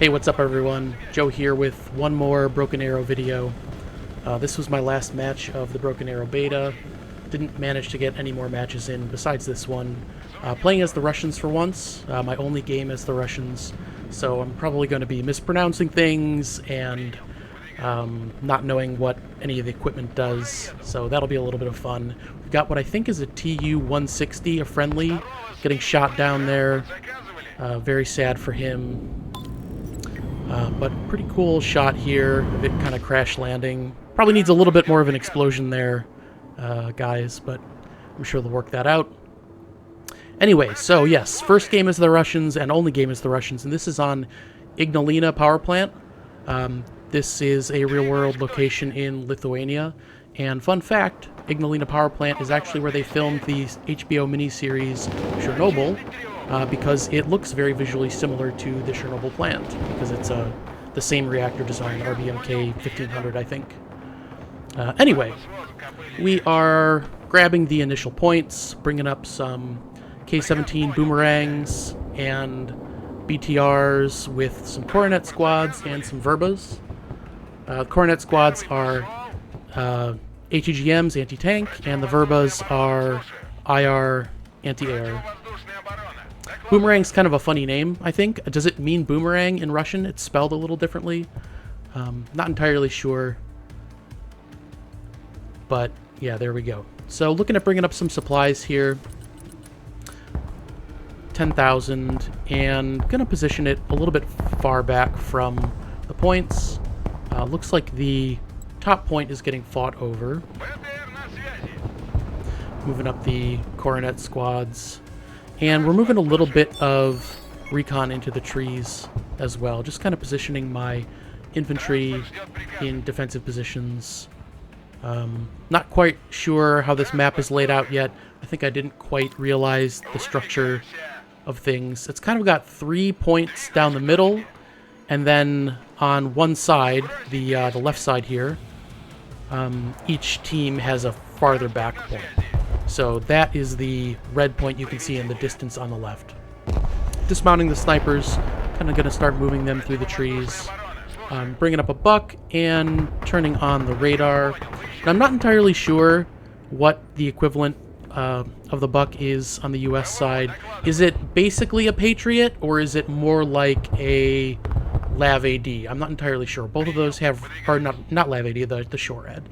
Hey, what's up everyone? Joe here with one more Broken Arrow video. This was my last match of the Broken Arrow beta. Didn't manage to get any more matches in besides this one. Playing as the Russians for once, my only game as the Russians, so I'm probably going to be mispronouncing things and not knowing what any of the equipment does, so that'll be a little bit of fun. We've got what I think is a TU-160, a friendly, getting shot down there. Very sad for him. But pretty cool shot here, of it kind of crash landing. Probably needs a little bit more of an explosion there, guys, but I'm sure they'll work that out. Anyway, so yes, first game is the Russians and only game is the Russians, and this is on Ignalina power plant. This is a real-world location in Lithuania, and fun fact, Ignalina power plant is actually where they filmed the HBO miniseries Chernobyl, because it looks very visually similar to the Chernobyl plant, because it's the same reactor design, RBMK 1500, I think. Anyway, we are grabbing the initial points, bringing up some K-17 boomerangs and BTRs with some coronet squads and some verbas. Coronet squads are ATGMs, anti-tank, and the verbas are IR, anti-air. Boomerang's kind of a funny name, I think. Does it mean boomerang in Russian? It's spelled a little differently. Not entirely sure. But, yeah, there we go. So, looking at bringing up some supplies here. 10,000. And gonna position it a little bit far back from the points. Looks like the top point is getting fought over. Moving up the coronet squads. And we're moving a little bit of recon into the trees as well. Just kind of positioning my infantry in defensive positions. Not quite sure how this map is laid out yet. I think I didn't quite realize the structure of things. It's kind of got 3 points down the middle, and then on one side, the left side here, each team has a farther back point. So that is the red point you can see in the distance on the left. Dismounting the snipers, kind of going to start moving them through the trees. Bringing up a buck and turning on the radar. And I'm not entirely sure what the equivalent of the buck is on the US side. Is it basically a Patriot, or is it more like a Lav AD? I'm not entirely sure. Both of those have, or not Lav AD, the Shorehead.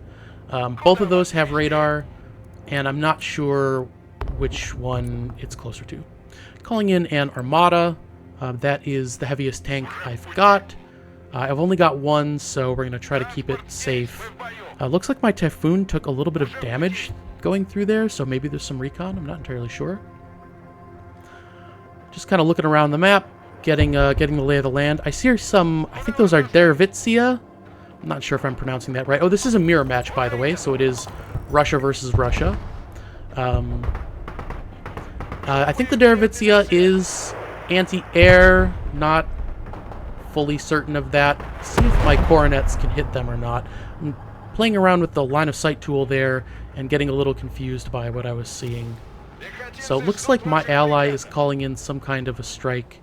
Both of those have radar, and I'm not sure which one it's closer to. Calling in an Armada. That is the heaviest tank I've got. I've only got one, so we're going to try to keep it safe. Looks like my Typhoon took a little bit of damage going through there, so maybe there's some recon. I'm not entirely sure. Just kind of looking around the map, getting the lay of the land. I see some, I think those are Derevitsia. I'm not sure if I'm pronouncing that right. Oh, this is a mirror match, by the way, so it is Russia versus Russia. I think the Derevitsia is anti-air, not fully certain of that. See if my coronets can hit them or not. I'm playing around with the line of sight tool there and getting a little confused by what I was seeing. So it looks like my ally is calling in some kind of a strike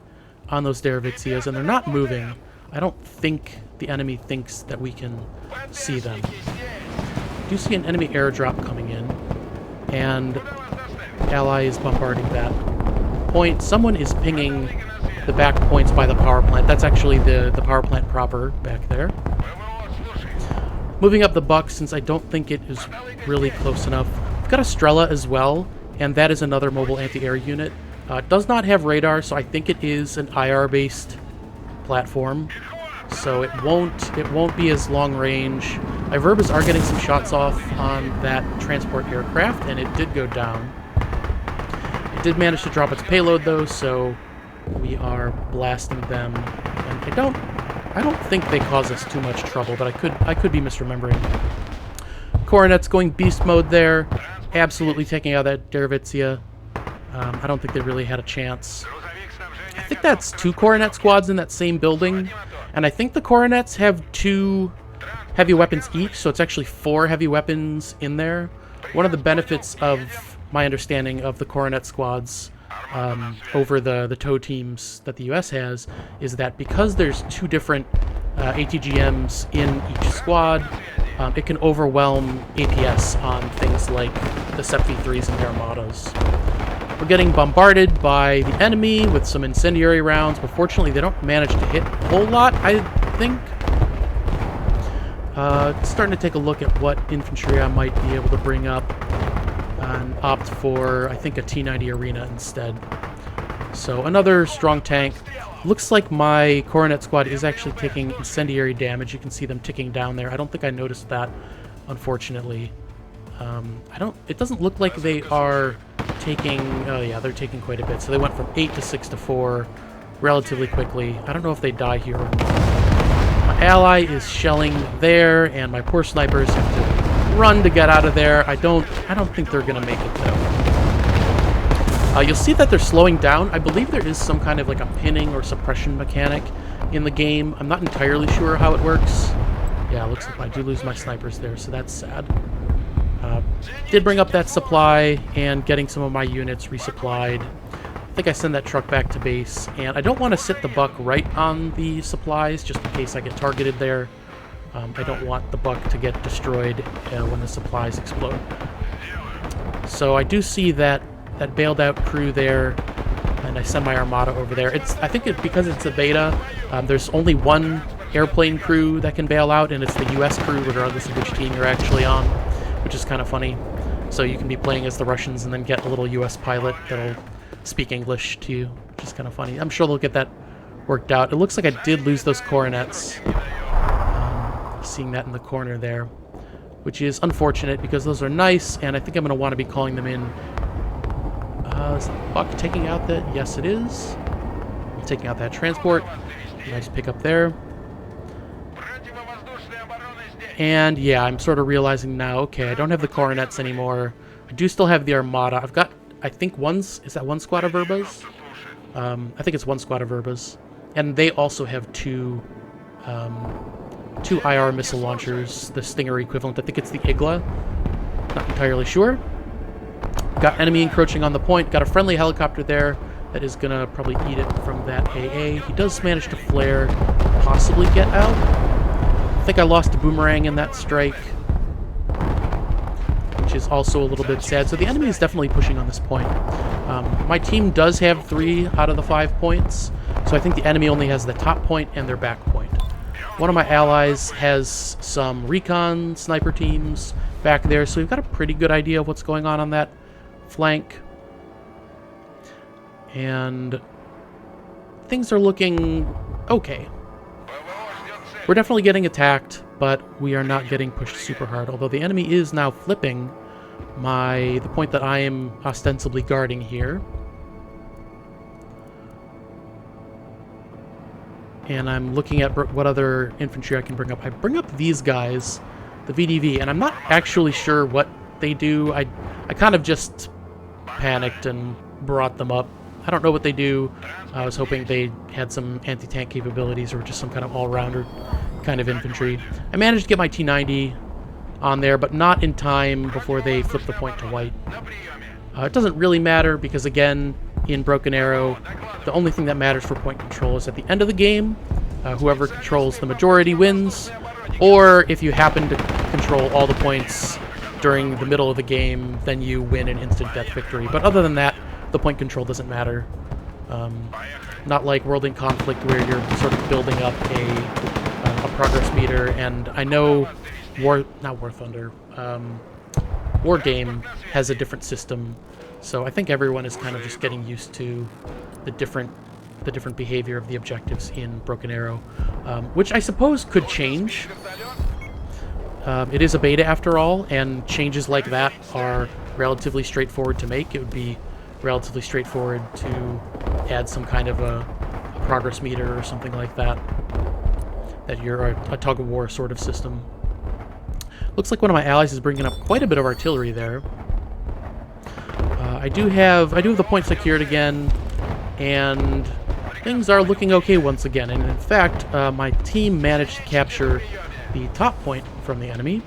on those Derevitsias, and they're not moving. I don't think the enemy thinks that we can see them. I do see an enemy airdrop coming in, and ally is bombarding that point. Someone is pinging the back points by the power plant. That's actually the power plant proper back there. Moving up the buck, since I don't think it is really close enough. I've got a Strela as well, and that is another mobile anti-air unit. It does not have radar, so I think it is an IR-based platform. So it won't be as long range. My Verbas are getting some shots off on that transport aircraft, and it did go down. It did manage to drop its payload though, so we are blasting them. And I don't think they cause us too much trouble, but I could be misremembering. Coronets going beast mode there, absolutely taking out that Derevitsia. I don't think they really had a chance. I think that's 2 coronet squads in that same building, and I think the coronets have 2 heavy weapons each, so it's actually 4 heavy weapons in there. One of the benefits of my understanding of the coronet squads over the TOW teams that the US has is that because there's 2 different ATGMs in each squad, it can overwhelm APS on things like the SEP V3s and the Armadas. We're getting bombarded by the enemy with some incendiary rounds, but fortunately they don't manage to hit a whole lot, I think. Starting to take a look at what infantry I might be able to bring up and opt for, I think, a T90 Arena instead. So another strong tank. Looks like my Coronet squad is actually taking incendiary damage. You can see them ticking down there. I don't think I noticed that, unfortunately. It doesn't look like they are taking, oh yeah, they're taking quite a bit. So they went from 8 to 6 to 4 relatively quickly. I don't know if they die here or not. My ally is shelling there, and my poor snipers have to run to get out of there. I don't think they're gonna make it though. You'll see that they're slowing down. I believe there is some kind of like a pinning or suppression mechanic in the game. I'm not entirely sure how it works. Yeah, it looks like I do lose my snipers there, so that's sad. Did bring up that supply and getting some of my units resupplied. I think I send that truck back to base, and I don't want to sit the buck right on the supplies just in case I get targeted there. I don't want the buck to get destroyed when the supplies explode. So I do see that bailed out crew there, and I send my Armada over there. I think because it's a beta, there's only one airplane crew that can bail out, and it's the US crew regardless of which team you're actually on, which is kind of funny. So you can be playing as the Russians and then get a little US pilot that'll speak English to you, which is kind of funny. I'm sure they'll get that worked out. It looks like I did lose those coronets. Seeing that in the corner there, which is unfortunate because those are nice, and I think I'm going to want to be calling them in. Is the buck taking out that? Yes, it is. Taking out that transport. Nice pickup there. And yeah, I'm sort of realizing now, okay, I don't have the coronets anymore. I do still have the Armada. I've got, I think, is that one squad of Verbas? I think it's one squad of Verbas. And they also have two IR missile launchers, the Stinger equivalent. I think it's the Igla. Not entirely sure. Got enemy encroaching on the point. Got a friendly helicopter there that is going to probably eat it from that AA. He does manage to flare, possibly get out. I think I lost a boomerang in that strike, which is also a little bit sad. So the enemy is definitely pushing on this point. My team does have 3 out of the 5 points, so I think the enemy only has the top point and their back point. One of my allies has some recon sniper teams back there, so we've got a pretty good idea of what's going on that flank. And things are looking okay. We're definitely getting attacked, but we are not getting pushed super hard, although the enemy is now flipping the point that I am ostensibly guarding here. And I'm looking at what other infantry I can bring up. I bring up these guys, the VDV, and I'm not actually sure what they do. I kind of just panicked and brought them up. I don't know what they do. I was hoping they had some anti-tank capabilities or just some kind of all-rounder kind of infantry. I managed to get my T90 on there, but not in time before they flip the point to white. It doesn't really matter because, again, in Broken Arrow, the only thing that matters for point control is at the end of the game, whoever controls the majority wins, or if you happen to control all the points during the middle of the game, then you win an instant death victory. But other than that, the point control doesn't matter. Not like World in Conflict where you're sort of building up a progress meter, and I know Wargame has a different system, so I think everyone is kind of just getting used to the different behavior of the objectives in Broken Arrow, which I suppose could change. It is a beta after all, and changes like that are relatively straightforward to make. It would be relatively straightforward to add some kind of a progress meter or something like that, that you're a tug-of-war sort of system. Looks like one of my allies is bringing up quite a bit of artillery there. I do have the point secured again, and things are looking okay once again. And in fact, my team managed to capture the top point from the enemy.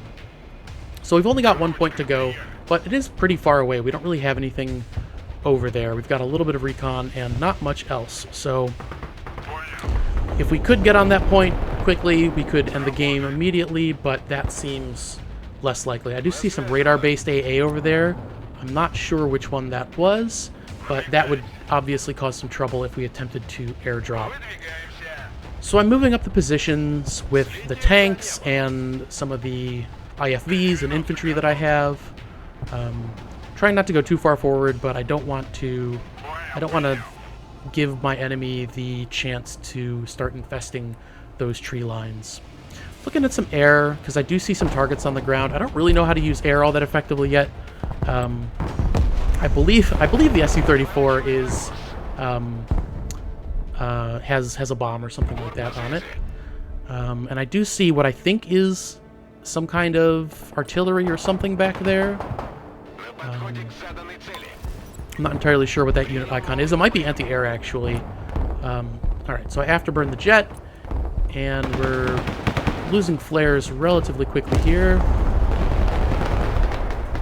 So we've only got 1 point to go, but it is pretty far away. We don't really have anything over there. We've got a little bit of recon and not much else. So if we could get on that point quickly, we could end the game immediately, but that seems less likely. I do see some radar-based AA over there. I'm not sure which one that was, but that would obviously cause some trouble if we attempted to airdrop. So I'm moving up the positions with the tanks and some of the IFVs and infantry that I have. Trying not to go too far forward, but I don't want to give my enemy the chance to start infesting those tree lines. Looking at some air, because I do see some targets on the ground. I don't really know how to use air all that effectively yet. I believe the Su-34 is has a bomb or something like that on it. And I do see what I think is some kind of artillery or something back there. I'm not entirely sure what that unit icon is. It might be anti-air, actually. Alright, so I afterburn the jet, and we're losing flares relatively quickly here.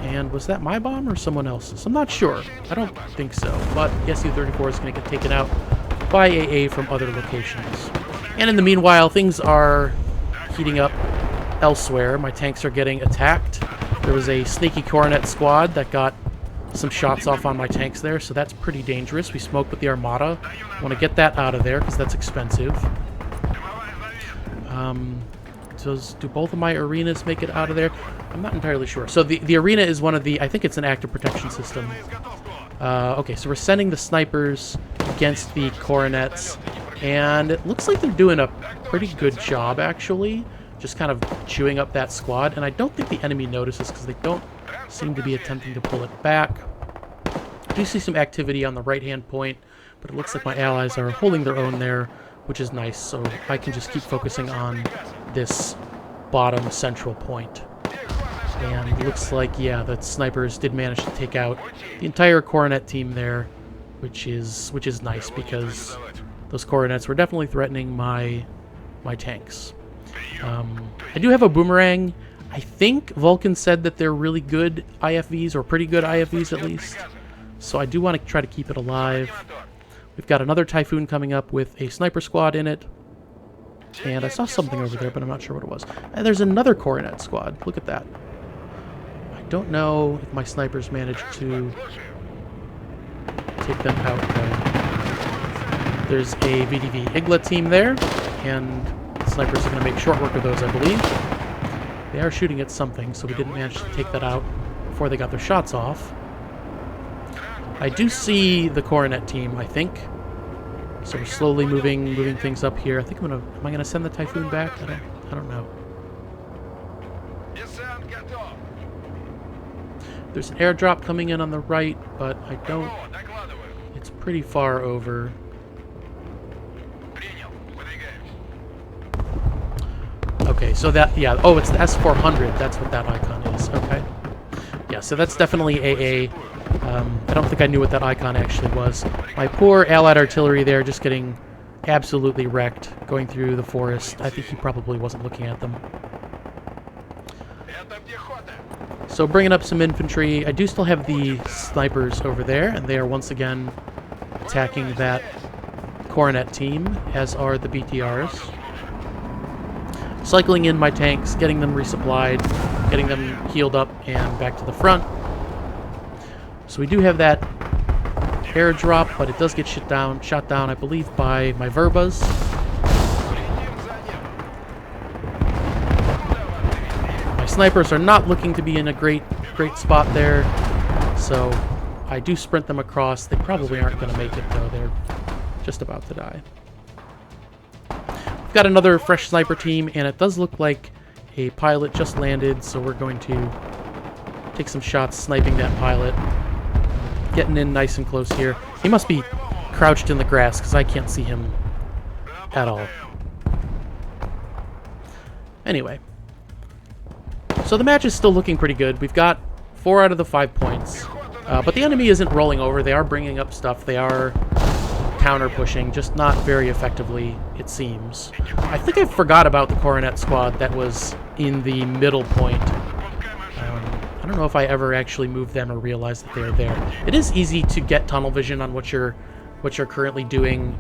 And was that my bomb or someone else's? I'm not sure. I don't think so, but the Su-34 is going to get taken out by AA from other locations. And in the meanwhile, things are heating up elsewhere. My tanks are getting attacked. There was a sneaky coronet squad that got some shots off on my tanks there, so that's pretty dangerous. We smoked with the Armada. I want to get that out of there because that's expensive. Do both of my arenas make it out of there? I'm not entirely sure. So the arena is one of the, I think it's an active protection system. Okay, so we're sending the snipers against the coronets, and it looks like they're doing a pretty good job, actually. Just kind of chewing up that squad, and I don't think the enemy notices because they don't seem to be attempting to pull it back. I do see some activity on the right-hand point, but it looks like my allies are holding their own there, which is nice, so I can just keep focusing on this bottom central point. And it looks like, yeah, the snipers did manage to take out the entire coronet team there, which is nice because those coronets were definitely threatening my tanks. I do have a boomerang. I think Vulcan said that they're really good IFVs, or pretty good IFVs at least. So I do want to try to keep it alive. We've got another Typhoon coming up with a sniper squad in it. And I saw something over there, but I'm not sure what it was. And there's another coronet squad. Look at that. I don't know if my snipers managed to take them out, though. There's a VDV Igla team there, and snipers are going to make short work of those, I believe. They are shooting at something, so we didn't manage to take that out before they got their shots off. I do see the coronet team, I think. So we're slowly moving things up here. I think am I gonna send the Typhoon back? I don't know. There's an airdrop coming in on the right, but I don't. It's pretty far over. Okay, so that, yeah, oh, it's the S400. That's what that icon is. Okay. Yeah, so that's definitely AA. I don't think I knew what that icon actually was. My poor allied artillery there just getting absolutely wrecked going through the forest. I think he probably wasn't looking at them. So bringing up some infantry. I do still have the snipers over there, and they are once again attacking that coronet team, as are the BTRs. Cycling in my tanks, getting them resupplied, getting them healed up and back to the front. So we do have that airdrop, but it does get shot down, I believe, by my Verbas. My snipers are not looking to be in a great spot there, so I do sprint them across. They probably aren't going to make it, though. They're just about to die. We've got another fresh sniper team, and it does look like a pilot just landed, so we're going to take some shots sniping that pilot. Getting in nice and close here. He must be crouched in the grass because I can't see him at all. Anyway. So the match is still looking pretty good. We've got 4 out of the 5 points. But the enemy isn't rolling over. They are bringing up stuff. They are counter-pushing, just not very effectively, it seems. I think I forgot about the coronet squad that was in the middle point. I don't know if I ever actually moved them or realized that they're there. It is easy to get tunnel vision on what you're currently doing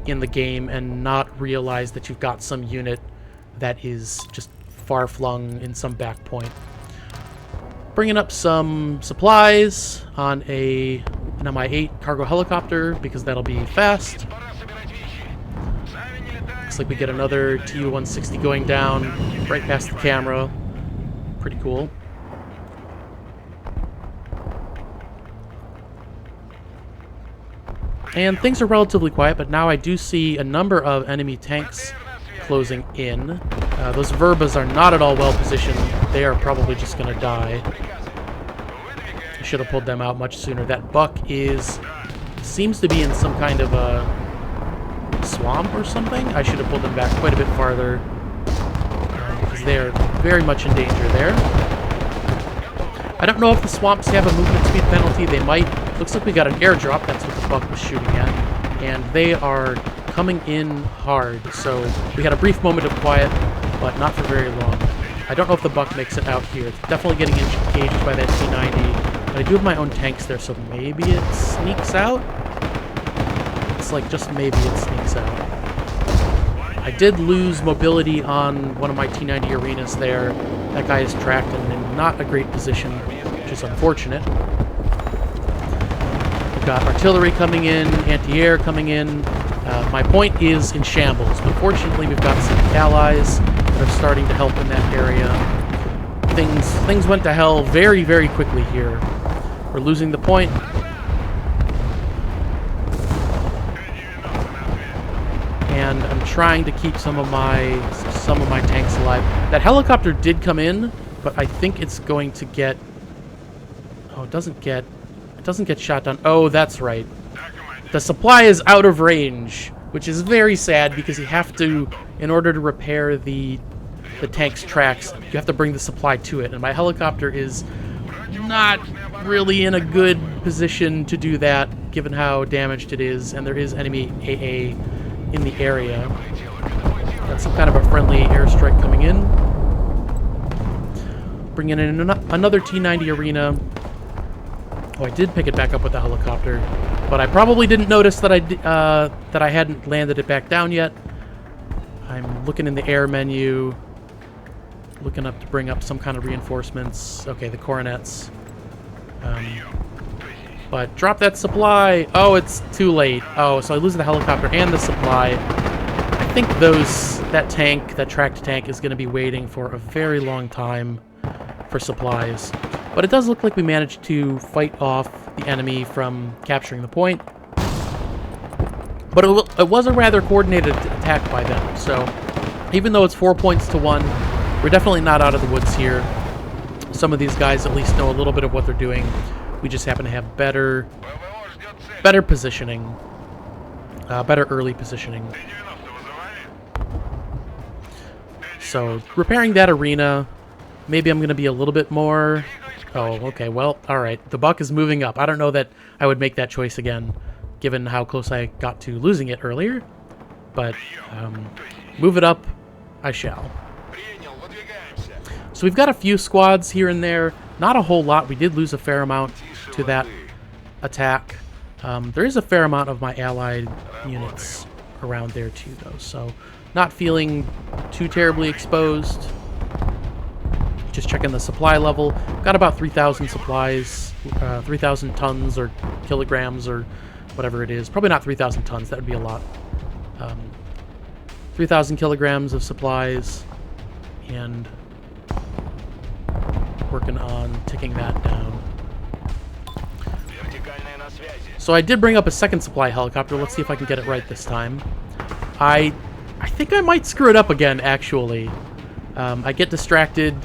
in the game and not realize that you've got some unit that is just far-flung in some back point. Bringing up some supplies on an Mi-8 cargo helicopter because that'll be fast. Looks like we get another Tu-160 going down right past the camera. Pretty cool. And things are relatively quiet, but now I do see a number of enemy tanks closing in. Those Verbas are not at all well positioned. They are probably just going to die. I should have pulled them out much sooner. That buck seems to be in some kind of a swamp or something. I should have pulled them back quite a bit farther because they are very much in danger there. I don't know if the swamps have a movement speed penalty. They might. Looks like we got an airdrop. That's what the buck was shooting at. And they are coming in hard. So we had a brief moment of quiet, but not for very long. I don't know if the buck makes it out here. It's definitely getting engaged by that T-90. But I do have my own tanks there, so maybe it sneaks out? It's like just maybe it sneaks out. I did lose mobility on one of my T-90 arenas there. That guy is tracked and in not a great position, which is unfortunate. We've got artillery coming in, anti-air coming in. My point is in shambles, but fortunately we've got some allies that are starting to help in that area. Things went to hell very, very quickly here. We're losing the point. And I'm trying to keep some of my tanks alive. That helicopter did come in, but I think it's going to get... Oh, it doesn't get shot down. Oh, that's right. The supply is out of range, which is very sad because you have to, in order to repair the tank's tracks, you have to bring the supply to it. And my helicopter is not really in a good position to do that, given how damaged it is, and there is enemy AA in the area. Got some kind of a friendly airstrike coming in. Bringing in another T-90 arena. Oh, I did pick it back up with the helicopter, but I probably didn't notice that I hadn't landed it back down yet. I'm looking in the air menu, looking up to bring up some kind of reinforcements. Okay, the coronets. But drop that supply. Oh, it's too late. Oh, so I lose the helicopter and the supply. I think that tracked tank is going to be waiting for a very long time for supplies. But it does look like we managed to fight off the enemy from capturing the point. But it was a rather coordinated attack by them. So even though it's 4 points to 1, we're definitely not out of the woods here. Some of these guys at least know a little bit of what they're doing. We just happen to have better positioning, better early positioning. So repairing that arena, maybe I'm going to be a little bit more... Oh, okay, well, alright. The buck is moving up. I don't know that I would make that choice again, given how close I got to losing it earlier. But move it up, I shall. So we've got a few squads here and there. Not a whole lot. We did lose a fair amount to that attack. There is a fair amount of my allied units around there too, though. So not feeling too terribly exposed. Just checking the supply level. Got about 3,000 supplies, 3,000 tons or kilograms or whatever it is. Probably not 3,000 tons. That would be a lot. 3,000 kilograms of supplies, and working on ticking that down. So I did bring up a second supply helicopter. Let's see if I can get it right this time. I think I might screw it up again, actually. I get distracted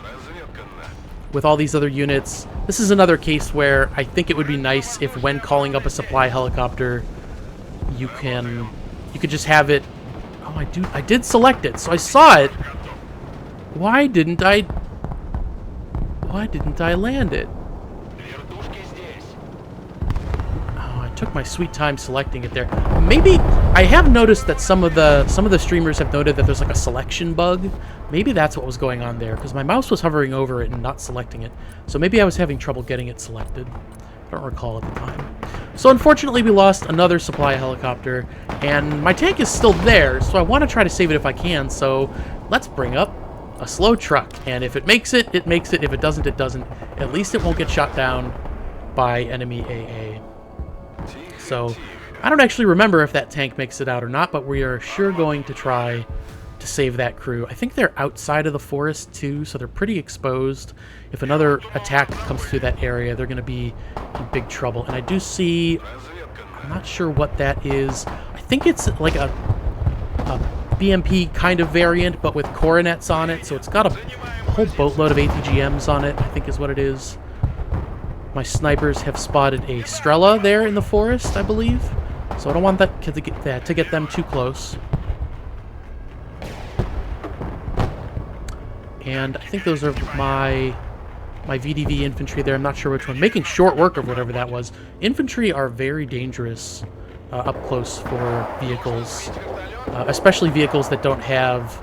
with all these other units. This is another case where I think it would be nice if when calling up a supply helicopter, you could just have it... Oh, I did select it, so I saw it. Why didn't I land it? Oh, took my sweet time selecting it there. Maybe I have noticed that some of the streamers have noted that there's like a selection bug. Maybe that's what was going on there, because my mouse was hovering over it and not selecting it. So maybe I was having trouble getting it selected. I don't recall at the time. So unfortunately we lost another supply helicopter, and my tank is still there, so I want to try to save it if I can. So let's bring up a slow truck, and if it makes it, it makes it. If it doesn't, it doesn't. At least it won't get shot down by enemy AA. So I don't actually remember if that tank makes it out or not, but we are sure going to try to save that crew. I think they're outside of the forest too, so they're pretty exposed. If another attack comes through that area, they're going to be in big trouble. And I do see, I'm not sure what that is. I think it's like a BMP kind of variant, but with coronets on it, so it's got a whole boatload of ATGMs on it, I think is what it is. My snipers have spotted a Strela there in the forest, I believe, so I don't want that to get them too close. And I think those are my VDV infantry there. I'm not sure which one. Making short work of whatever that was. Infantry are very dangerous up close for vehicles, especially vehicles that don't have,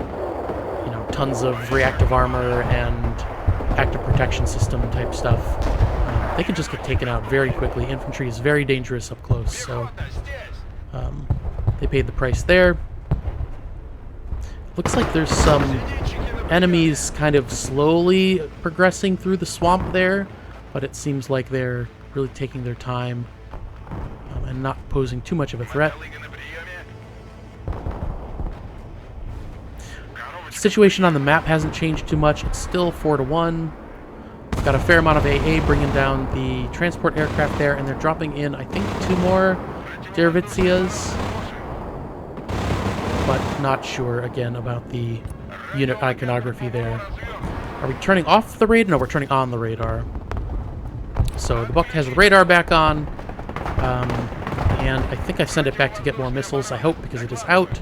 you know, tons of reactive armor and active protection system type stuff. They can just get taken out very quickly. Infantry is very dangerous up close, so they paid the price there. Looks like there's some enemies kind of slowly progressing through the swamp there, but it seems like they're really taking their time and not posing too much of a threat. Situation on the map hasn't changed too much. It's still 4-1. Got a fair amount of AA bringing down the transport aircraft there, and they're dropping in, I think, 2 more Dervitsias, but not sure again about the unit iconography there. Are we turning off the radar? No, we're turning on the radar. So the Buck has the radar back on, and I think I sent it back to get more missiles, I hope, because it is out.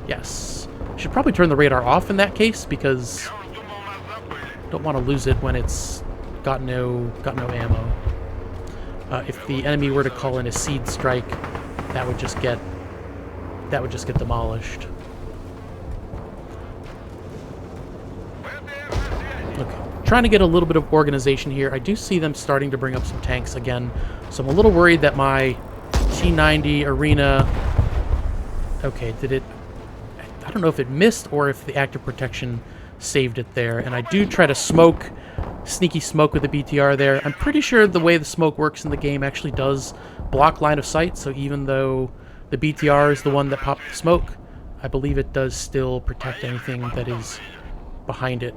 Yes. Should probably turn the radar off in that case, because don't want to lose it when it's got no ammo. If the enemy were to call in a seed strike, that would just get demolished. Okay, trying to get a little bit of organization here. I do see them starting to bring up some tanks again, so I'm a little worried that my T90 arena. Okay, did it? I don't know if it missed or if the active protection saved it there. And I do try to smoke, sneaky smoke with the BTR there. I'm pretty sure the way the smoke works in the game actually does block line of sight, so even though the BTR is the one that popped the smoke, I believe it does still protect anything that is behind it.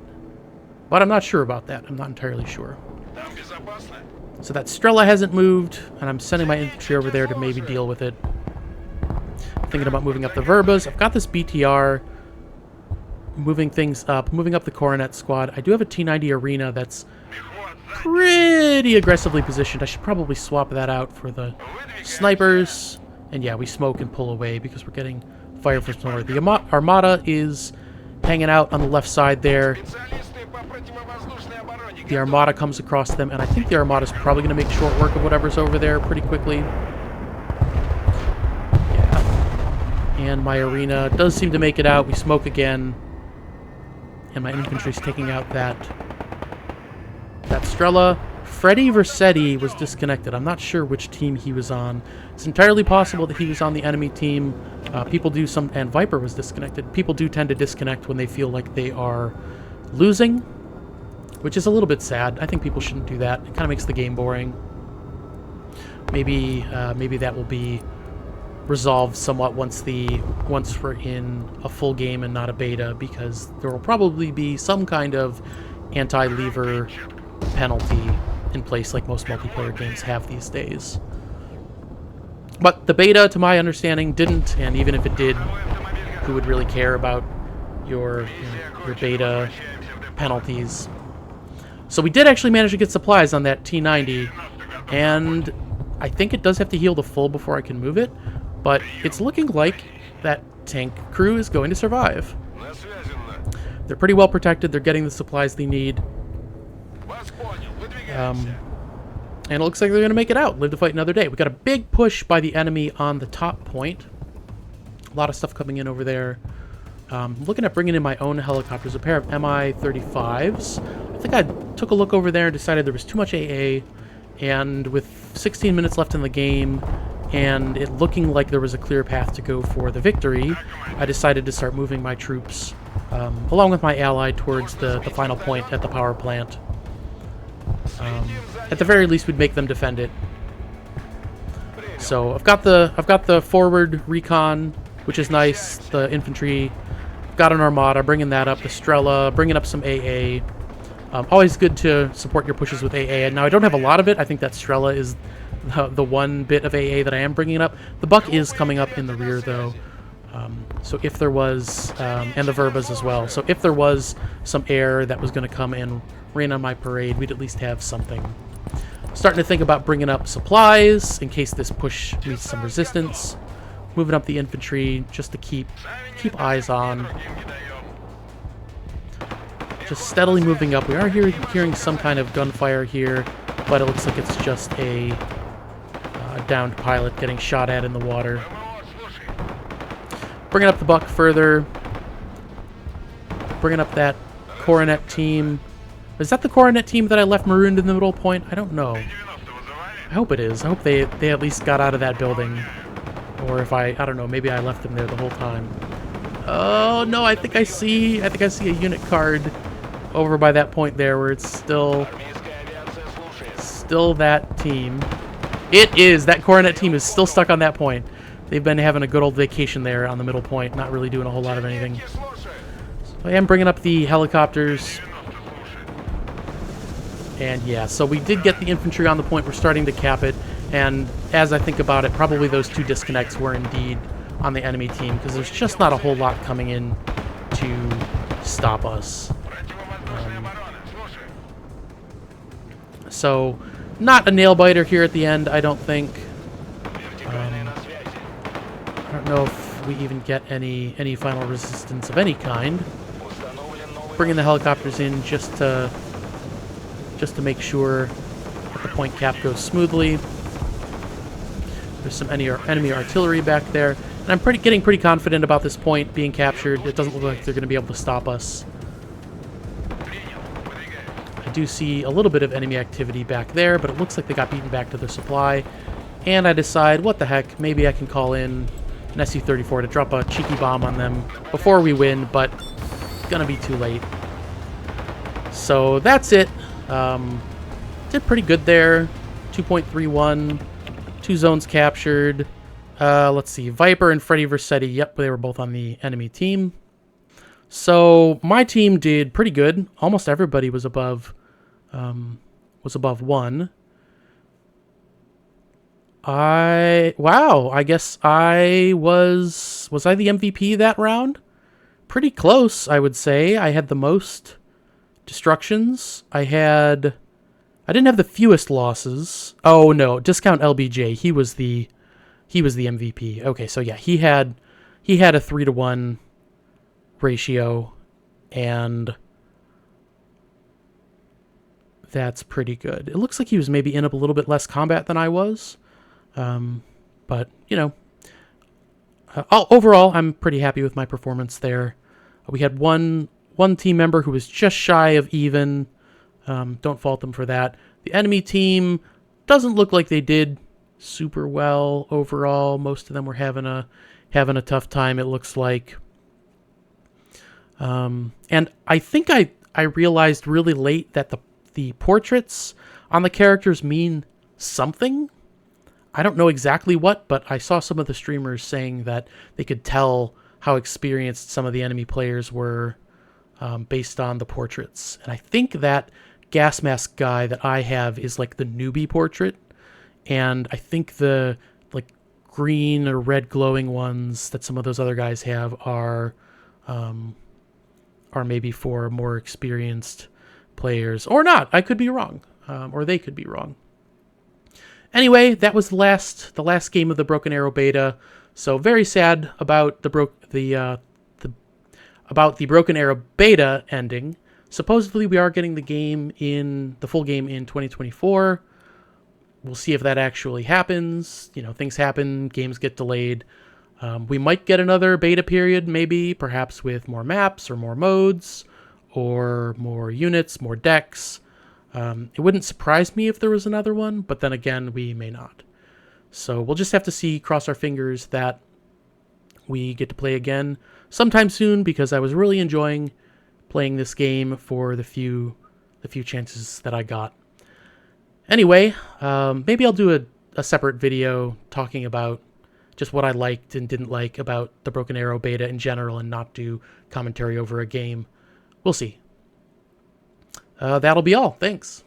But I'm not sure about that. I'm not entirely sure. So that Strela hasn't moved, and I'm sending my infantry over there to maybe deal with it. Thinking about moving up the Verbas. I've got this BTR moving things up, moving up the Coronet squad. I do have a T90 arena that's pretty aggressively positioned. I should probably swap that out for the snipers. And yeah, we smoke and pull away because we're getting fire from somewhere. The Armada is hanging out on the left side there. The Armada comes across them, and I think the Armada is probably going to make short work of whatever's over there pretty quickly. Yeah. And my arena does seem to make it out. We smoke again. And my infantry's taking out that Strela. Freddy Versetti was disconnected. I'm not sure which team he was on. It's entirely possible that he was on the enemy team. And Viper was disconnected. People do tend to disconnect when they feel like they are losing, which is a little bit sad. I think people shouldn't do that. It kind of makes the game boring. Maybe that will be resolved somewhat once we're in a full game and not a beta, because there will probably be some kind of anti-lever penalty in place like most multiplayer games have these days. But the beta, to my understanding, didn't, and even if it did, who would really care about your beta penalties? So we did actually manage to get supplies on that T90, and I think it does have to heal the full before I can move it, but it's looking like that tank crew is going to survive. They're pretty well protected. They're getting the supplies they need. And it looks like they're going to make it out, live to fight another day. We got a big push by the enemy on the top point. A lot of stuff coming in over there. Looking at bringing in my own helicopters, a pair of Mi-35s. I think I took a look over there and decided there was too much AA. And with 16 minutes left in the game, and it looking like there was a clear path to go for the victory, I decided to start moving my troops, along with my ally, towards the final point at the power plant. At the very least, we'd make them defend it. So I've got the forward recon, which is nice. The infantry, got an armada, bringing that up. The Strela, bringing up some AA. Always good to support your pushes with AA. And now I don't have a lot of it. I think that Strela is the one bit of AA that I am bringing up. The Buck is coming up in the rear, though. So if there was, and the Verbas as well. So if there was some air that was going to come and rain on my parade, we'd at least have something. Starting to think about bringing up supplies in case this push meets some resistance. Moving up the infantry just to keep eyes on. Just steadily moving up. We are hearing some kind of gunfire here, but it looks like it's just a downed pilot getting shot at in the water. Bringing up the Buck further. Bringing up that Coronet team. Is that the Coronet team that I left marooned in the middle point? I don't know. I hope it is. I hope they at least got out of that building. Or if I don't know, maybe I left them there the whole time. Oh no, I think I see a unit card over by that point there where it's still that team. It is. That Coronet team is still stuck on that point. They've been having a good old vacation there on the middle point, not really doing a whole lot of anything. So I am bringing up the helicopters. And yeah, so we did get the infantry on the point. We're starting to cap it. And as I think about it, probably those two disconnects were indeed on the enemy team, because there's just not a whole lot coming in to stop us. So, not a nail-biter here at the end, I don't think. I don't know if we even get any final resistance of any kind. Bringing the helicopters in just to make sure that the point cap goes smoothly. There's some enemy artillery back there. And I'm getting pretty confident about this point being captured. It doesn't look like they're going to be able to stop us. I do see a little bit of enemy activity back there, but it looks like they got beaten back to their supply. And I decide, what the heck, maybe I can call in an Su-34 to drop a cheeky bomb on them before we win, but it's going to be too late. So that's it. Did pretty good there. 2.31. 2 zones captured. Let's see. Viper and Freddy Versetti. Yep, they were both on the enemy team. So my team did pretty good. Almost everybody was above 1. Wow, I guess I was I the MVP that round? Pretty close, I would say. I had the most destructions. I didn't have the fewest losses. Oh no, discount LBJ. He was the MVP. Okay, so yeah, he had a 3-to-1 ratio, and that's pretty good. It looks like he was maybe in a little bit less combat than I was, but you know, overall, I'm pretty happy with my performance there. We had one team member who was just shy of even. Don't fault them for that. The enemy team doesn't look like they did super well overall. Most of them were having a tough time, it looks like. And I think I realized really late that the portraits on the characters mean something. I don't know exactly what, but I saw some of the streamers saying that they could tell how experienced some of the enemy players were based on the portraits. And I think that gas mask guy that I have is like the newbie portrait, and I think the like green or red glowing ones that some of those other guys have are maybe for more experienced players, or not. I could be wrong, or they could be wrong. Anyway, that was the last game of the Broken Arrow beta. So very sad about the Broken Arrow beta ending. Supposedly we are getting the full game in 2024. We'll see if that actually happens. You know, things happen, games get delayed. We might get another beta period, maybe, perhaps with more maps or more modes or more units, more decks. It wouldn't surprise me if there was another one, but then again, we may not. So we'll just have to see, cross our fingers that we get to play again sometime soon, because I was really enjoying playing this game for the few chances that I got. Anyway, maybe I'll do a separate video talking about just what I liked and didn't like about the Broken Arrow beta in general, and not do commentary over a game. We'll see. That'll be all. Thanks.